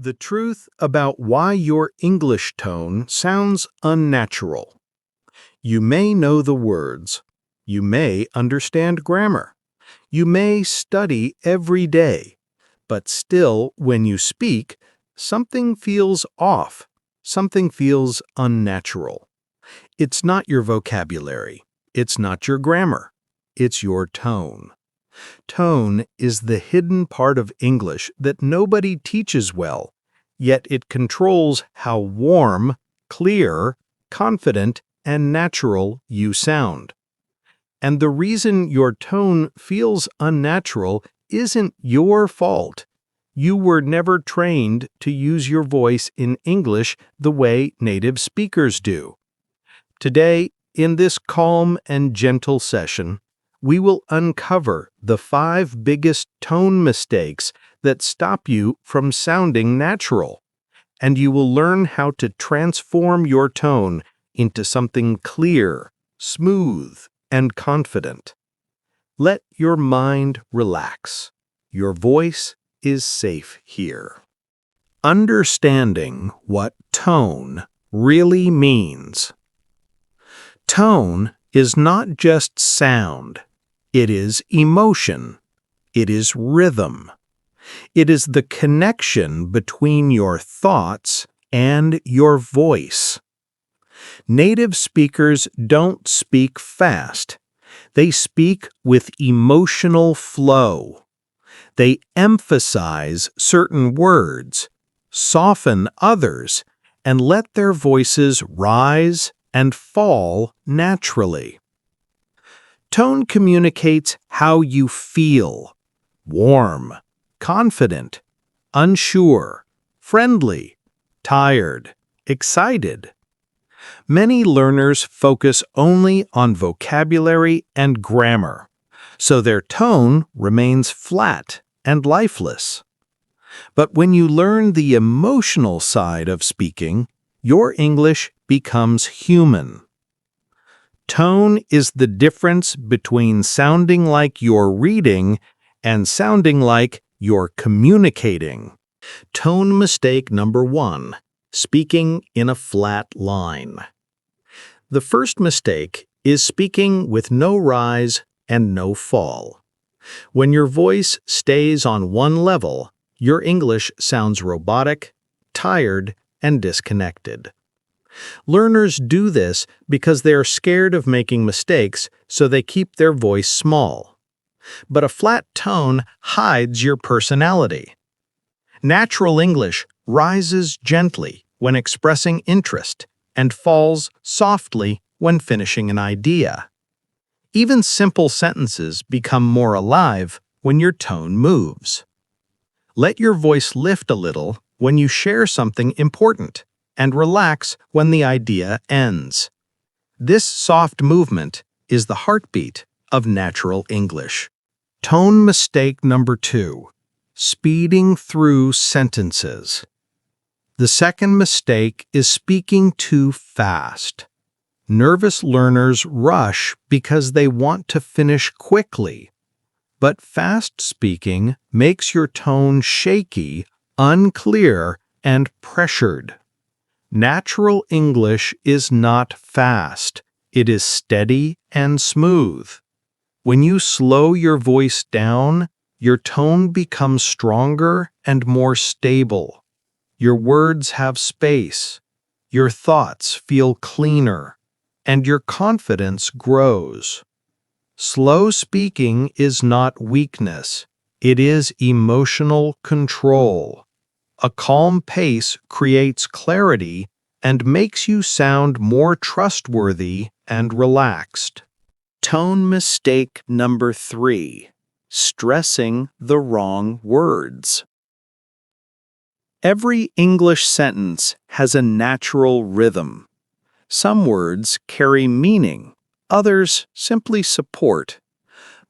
The truth about why your English tone sounds unnatural. You may know the words. You may understand grammar. You may study every day. But still, when you speak, something feels off. Something feels unnatural. It's not your vocabulary. It's not your grammar. It's your tone. Tone is the hidden part of English that nobody teaches well, yet it controls how warm, clear, confident, and natural you sound. And the reason your tone feels unnatural isn't your fault. You were never trained to use your voice in English the way native speakers do. Today, in this calm and gentle session, we will uncover the 5 biggest tone mistakes that stop you from sounding natural, and you will learn how to transform your tone into something clear, smooth, and confident. Let your mind relax. Your voice is safe here. Understanding what tone really means. Tone is not just sound. It is emotion. It is rhythm. It is the connection between your thoughts and your voice. Native speakers don't speak fast. They speak with emotional flow. They emphasize certain words, soften others, and let their voices rise and fall naturally. Tone communicates how you feel: warm, confident, unsure, friendly, tired, excited. Many learners focus only on vocabulary and grammar, so their tone remains flat and lifeless. But when you learn the emotional side of speaking, your English becomes human. Tone is the difference between sounding like you're reading and sounding like you're communicating. Tone mistake number 1, speaking in a flat line. The first mistake is speaking with no rise and no fall. When your voice stays on one level, your English sounds robotic, tired, and disconnected. Learners do this because they are scared of making mistakes, so they keep their voice small. But a flat tone hides your personality. Natural English rises gently when expressing interest and falls softly when finishing an idea. Even simple sentences become more alive when your tone moves. Let your voice lift a little when you share something important, and relax when the idea ends. This soft movement is the heartbeat of natural English. Tone mistake number 2, speeding through sentences. The second mistake is speaking too fast. Nervous learners rush because they want to finish quickly. But fast speaking makes your tone shaky, unclear, and pressured. Natural English is not fast. It is steady and smooth. When you slow your voice down, your tone becomes stronger and more stable. Your words have space. Your thoughts feel cleaner, and your confidence grows. Slow speaking is not weakness. It is emotional control. A calm pace creates clarity and makes you sound more trustworthy and relaxed. Tone mistake number 3, stressing the wrong words. Every English sentence has a natural rhythm. Some words carry meaning, others simply support.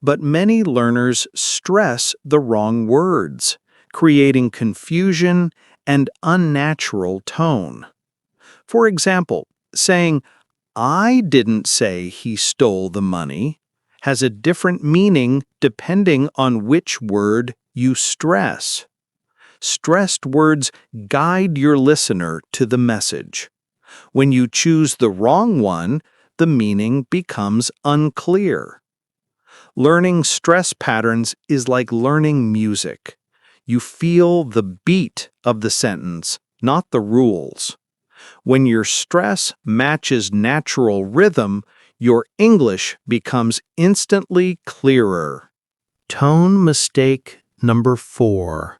But many learners stress the wrong words, creating confusion and unnatural tone. For example, saying, "I didn't say he stole the money," has a different meaning depending on which word you stress. Stressed words guide your listener to the message. When you choose the wrong one, the meaning becomes unclear. Learning stress patterns is like learning music. You feel the beat of the sentence, not the rules. When your stress matches natural rhythm, your English becomes instantly clearer. Tone mistake number 4.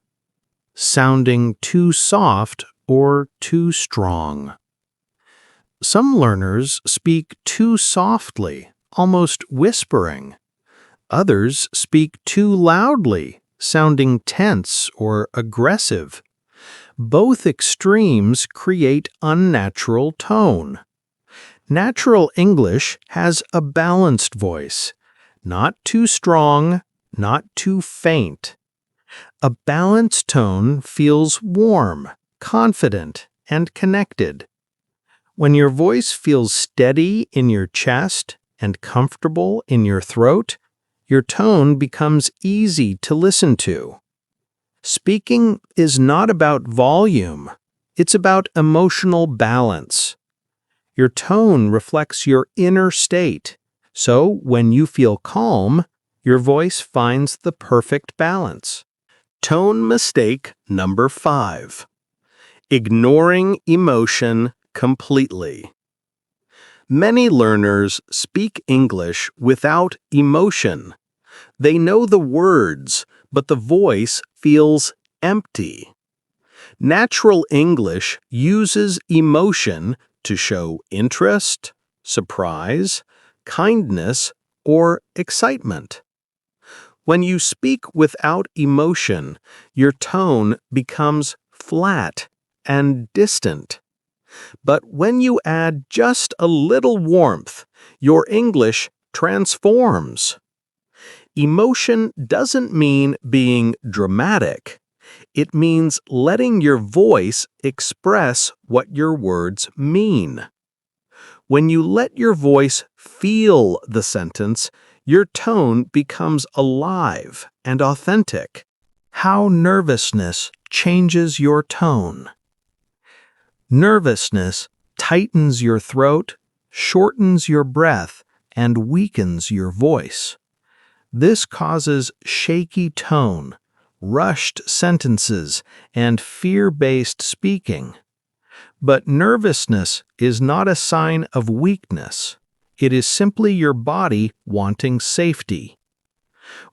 Sounding too soft or too strong. Some learners speak too softly, almost whispering. Others speak too loudly, sounding tense or aggressive. Both extremes create unnatural tone. Natural English has a balanced voice, not too strong, not too faint. A balanced tone feels warm, confident, and connected. When your voice feels steady in your chest and comfortable in your throat, your tone becomes easy to listen to. Speaking is not about volume, it's about emotional balance. Your tone reflects your inner state, so when you feel calm, your voice finds the perfect balance. Tone mistake number 5. Ignoring emotion completely. Many learners speak English without emotion. They know the words, but the voice feels empty. Natural English uses emotion to show interest, surprise, kindness, or excitement. When you speak without emotion, your tone becomes flat and distant. But when you add just a little warmth, your English transforms. Emotion doesn't mean being dramatic. It means letting your voice express what your words mean. When you let your voice feel the sentence, your tone becomes alive and authentic. How nervousness changes your tone. Nervousness tightens your throat, shortens your breath, and weakens your voice. This causes shaky tone, rushed sentences, and fear-based speaking. But nervousness is not a sign of weakness. It is simply your body wanting safety.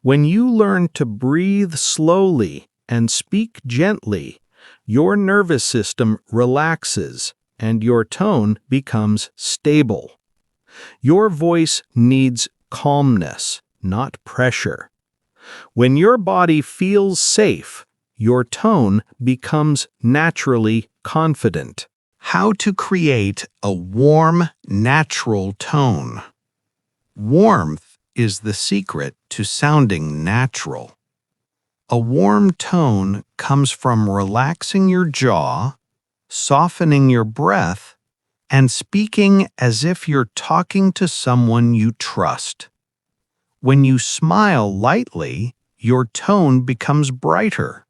When you learn to breathe slowly and speak gently, your nervous system relaxes and your tone becomes stable. Your voice needs calmness, not pressure. When your body feels safe, your tone becomes naturally confident. How to create a warm, natural tone. Warmth is the secret to sounding natural. A warm tone comes from relaxing your jaw, softening your breath, and speaking as if you're talking to someone you trust. When you smile lightly, your tone becomes brighter.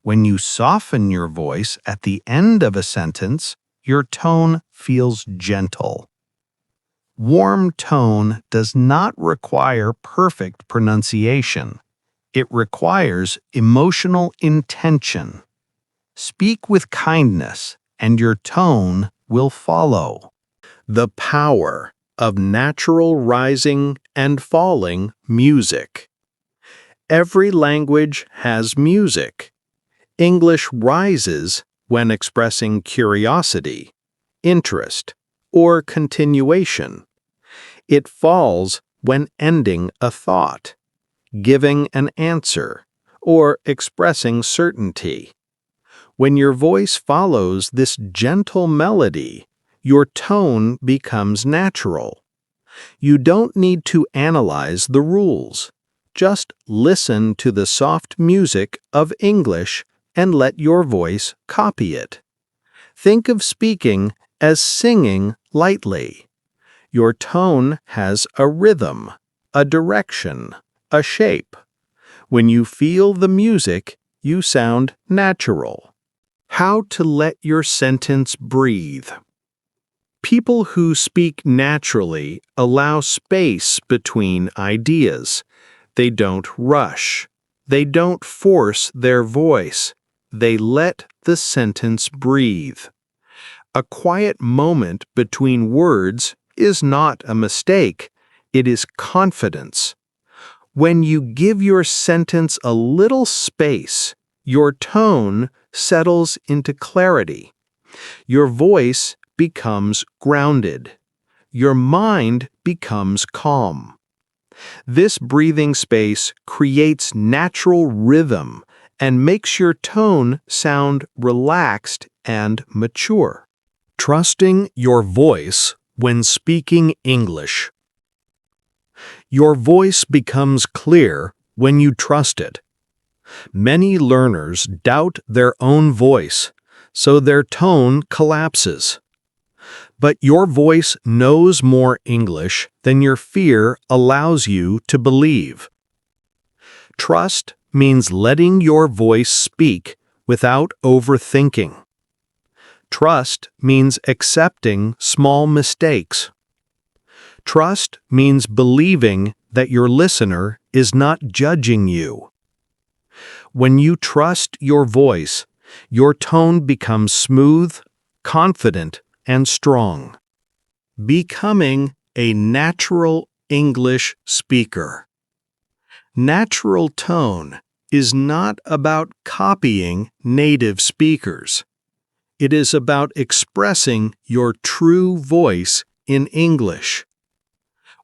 When you soften your voice at the end of a sentence, your tone feels gentle. Warm tone does not require perfect pronunciation. It requires emotional intention. Speak with kindness, and your tone will follow. The power of natural rising and falling music. Every language has music. English rises when expressing curiosity, interest, or continuation. It falls when ending a thought, giving an answer, or expressing certainty. When your voice follows this gentle melody, your tone becomes natural. You don't need to analyze the rules. Just listen to the soft music of English and let your voice copy it. Think of speaking as singing lightly. Your tone has a rhythm, a direction, a shape. When you feel the music, You sound natural. How to let your sentence breathe. People who speak naturally allow space between ideas. They don't rush. They don't force their voice. They let the sentence breathe. A quiet moment between words is not a mistake. It is confidence. When you give your sentence a little space, your tone settles into clarity. Your voice becomes grounded. Your mind becomes calm. This breathing space creates natural rhythm and makes your tone sound relaxed and mature. Trusting your voice when speaking English. Your voice becomes clear when you trust it. Many learners doubt their own voice, so their tone collapses. But your voice knows more English than your fear allows you to believe. Trust means letting your voice speak without overthinking. Trust means accepting small mistakes. Trust means believing that your listener is not judging you. When you trust your voice, your tone becomes smooth, confident, and strong. Becoming a natural English speaker. Natural tone is not about copying native speakers. It is about expressing your true voice in English.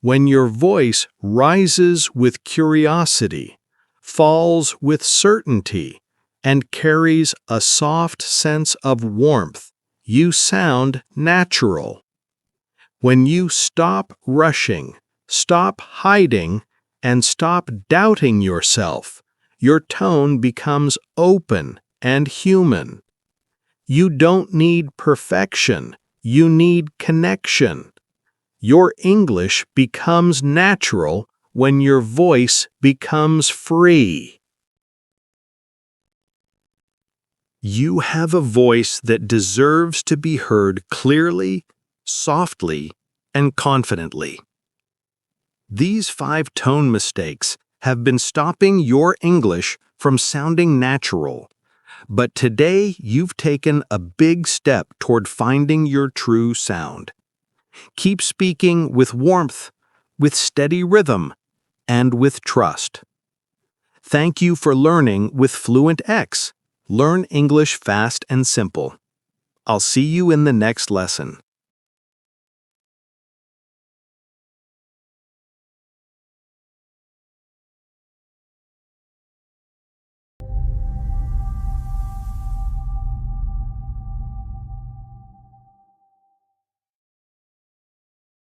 When your voice rises with curiosity, falls with certainty, and carries a soft sense of warmth, you sound natural. When you stop rushing, stop hiding, and stop doubting yourself, your tone becomes open and human. You don't need perfection, you need connection. Your English becomes natural when your voice becomes free. You have a voice that deserves to be heard clearly, softly, and confidently. These 5 tone mistakes have been stopping your English from sounding natural. But today you've taken a big step toward finding your true sound. Keep speaking with warmth, with steady rhythm, and with trust. Thank you for learning with FluentX. Learn English fast and simple. I'll see you in the next lesson.